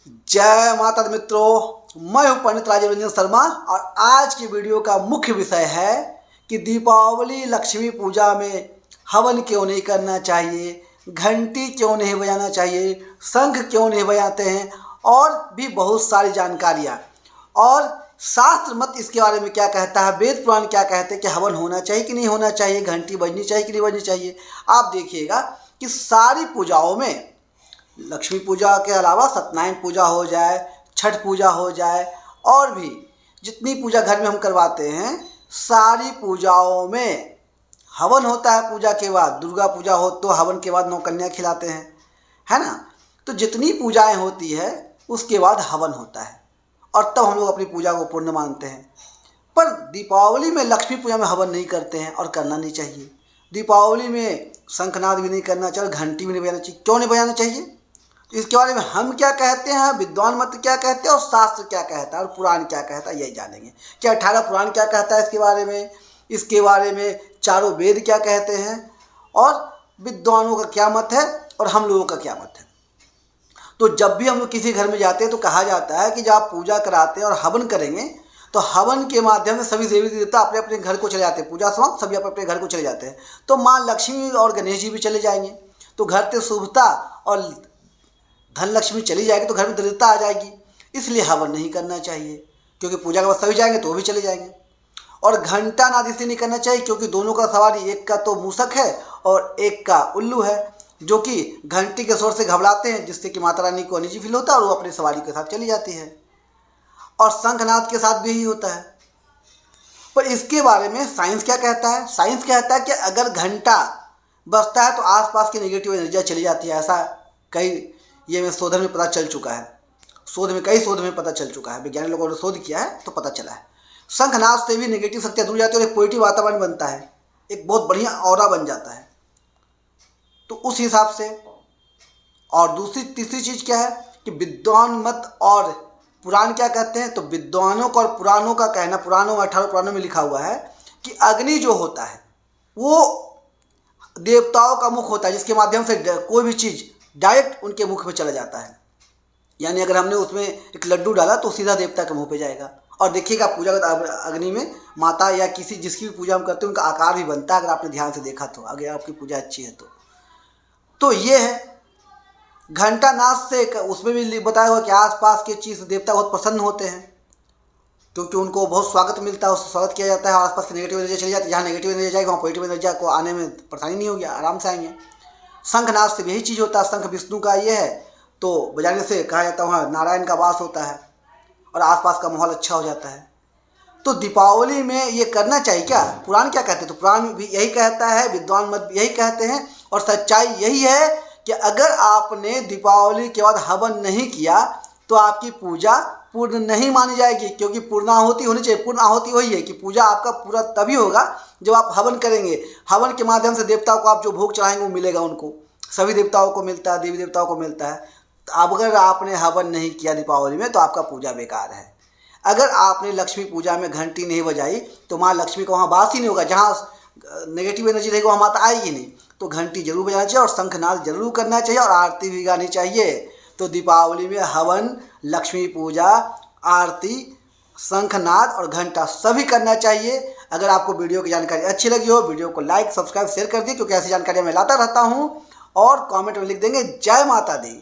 जय माता दी मित्रों, मैं हूं पंडित राजीव रंजन शर्मा और आज की वीडियो का मुख्य विषय है कि दीपावली लक्ष्मी पूजा में हवन क्यों नहीं करना चाहिए, घंटी क्यों नहीं बजाना चाहिए, शंख क्यों नहीं बजाते हैं और भी बहुत सारी जानकारियाँ। और शास्त्र मत इसके बारे में क्या कहता है, वेद पुराण क्या कहते हैं कि हवन होना चाहिए कि नहीं होना चाहिए, घंटी बजनी चाहिए कि नहीं बजनी चाहिए। आप देखिएगा कि सारी पूजाओं में लक्ष्मी पूजा के अलावा सत्यनारायण पूजा हो जाए, छठ पूजा हो जाए और भी जितनी पूजा घर में हम करवाते हैं, सारी पूजाओं में हवन होता है। पूजा के बाद दुर्गा पूजा हो तो हवन के बाद नौकन्या खिलाते हैं, है ना। तो जितनी पूजाएं होती है उसके बाद हवन होता है और तब हम लोग अपनी पूजा को पूर्ण मानते हैं। पर दीपावली में लक्ष्मी पूजा में हवन नहीं करते हैं और करना नहीं चाहिए। दीपावली में शंखनाद भी नहीं करना चाहिए, घंटी भी नहीं बजाना चाहिए। क्यों नहीं बजाना चाहिए, इसके बारे में हम क्या कहते हैं, विद्वान मत क्या कहते हैं और शास्त्र क्या कहता है और पुराण क्या कहता है, यही जानेंगे। क्या 18 पुराण क्या कहता है इसके बारे में चारों वेद क्या कहते हैं और विद्वानों का क्या मत है और हम लोगों का क्या मत है। तो जब भी हम लोग किसी घर में जाते हैं तो कहा जाता है कि जब आप पूजा कराते हैं और हवन करेंगे तो हवन के माध्यम से सभी देवी देवता अपने अपने घर को चले जाते हैं। पूजा समाप्त, सभी अपने अपने घर को चले जाते हैं। तो माँ लक्ष्मी और गणेश जी भी चले जाएंगे, तो घर से शुभता और धन लक्ष्मी चली जाएगी तो घर में दरिद्रता आ जाएगी। इसलिए हवन नहीं करना चाहिए, क्योंकि पूजा के बाद सभी जाएंगे तो वो भी चले जाएंगे। और घंटा नाद इसलिए नहीं करना चाहिए क्योंकि दोनों का सवारी, एक का तो मूसक है और एक का उल्लू है, जो कि घंटी के शोर से घबराते हैं, जिससे कि माता रानी को अनिजी फील होता है और वो अपनी सवारी के साथ चली जाती है। और शंखनाद के साथ भी यही होता है। पर इसके बारे में साइंस क्या कहता है? साइंस कहता है कि अगर घंटा बजता है तो आसपास की नेगेटिव एनर्जियाँ चली जाती है। ऐसा ये शोधन में पता चल चुका है, कई शोध में पता चल चुका है, वैज्ञानिक लोगों ने शोध किया है तो पता चला है। शंखनाद से भी नेगेटिव शक्तियाँ दूर जाती है और एक पॉजिटिव वातावरण बनता है, एक बहुत बढ़िया ऑरा बन जाता है। तो उस हिसाब से। और तीसरी चीज़ क्या है कि विद्वान मत और पुराण क्या कहते हैं। तो विद्वानों का और पुराणों का कहना, पुराणों में 18 पुराणों में लिखा हुआ है कि अग्नि जो होता है वो देवताओं का मुख होता है, जिसके माध्यम से कोई भी चीज़ डायरेक्ट उनके मुख में चला जाता है। यानी अगर हमने उसमें एक लड्डू डाला तो सीधा देवता के मुंह पे जाएगा। और देखिएगा पूजा अग्नि में माता या जिसकी भी पूजा हम करते हैं उनका आकार भी बनता है, अगर आपने ध्यान से देखा तो, अगर आपकी पूजा अच्छी है तो ये है। घंटा नाद से उसमें भी बताया हुआ कि आसपास के चीज़ देवता बहुत प्रसन्न होते हैं, क्योंकि उनको बहुत स्वागत मिलता है, उससे स्वागत किया जाता है। आसपास की नेगेटिव एनर्जी चली जाती है, जहाँ नेगेटिव एनर्जी जाएगी वहाँ पॉजिटिव एनर्जी को आने में परेशानी नहीं होगी, आराम से आएंगे। शंखनाद से भी यही चीज़ होता है। शंख विष्णु का ये है, तो बजाने से कहा जाता है वहाँ नारायण का वास होता है और आसपास का माहौल अच्छा हो जाता है। तो दीपावली में ये करना चाहिए क्या? पुराण क्या कहते हैं? तो पुराण भी यही कहता है, विद्वान मत भी यही कहते हैं और सच्चाई यही है कि अगर आपने दीपावली के बाद हवन नहीं किया तो आपकी पूजा पूर्ण नहीं मानी जाएगी, क्योंकि पूर्णाहुति होनी चाहिए। पूर्ण आहुति वही है कि पूजा आपका पूरा तभी होगा जब आप हवन करेंगे। हवन के माध्यम से देवताओं को आप जो भोग चढ़ाएंगे वो मिलेगा, उनको सभी देवताओं को मिलता है, देवी देवताओं को मिलता है। तो अब अगर आपने हवन नहीं किया दीपावली में तो आपका पूजा बेकार है। अगर आपने लक्ष्मी पूजा में घंटी नहीं बजाई तो माँ लक्ष्मी का वहाँ वास ही नहीं होगा, जहाँ नेगेटिव एनर्जी रहेगी वहाँ माता आएगी नहीं। तो घंटी जरूर बजाना चाहिए और शंखनाद जरूर करना चाहिए और आरती भी गानी चाहिए। तो दीपावली में हवन, लक्ष्मी पूजा, आरती, शंखनाद और घंटा सभी करना चाहिए। अगर आपको वीडियो की जानकारी अच्छी लगी हो, वीडियो को लाइक, सब्सक्राइब, शेयर कर दिए, क्योंकि ऐसी जानकारी मैं लाता रहता हूँ। और कमेंट में लिख देंगे जय माता दी।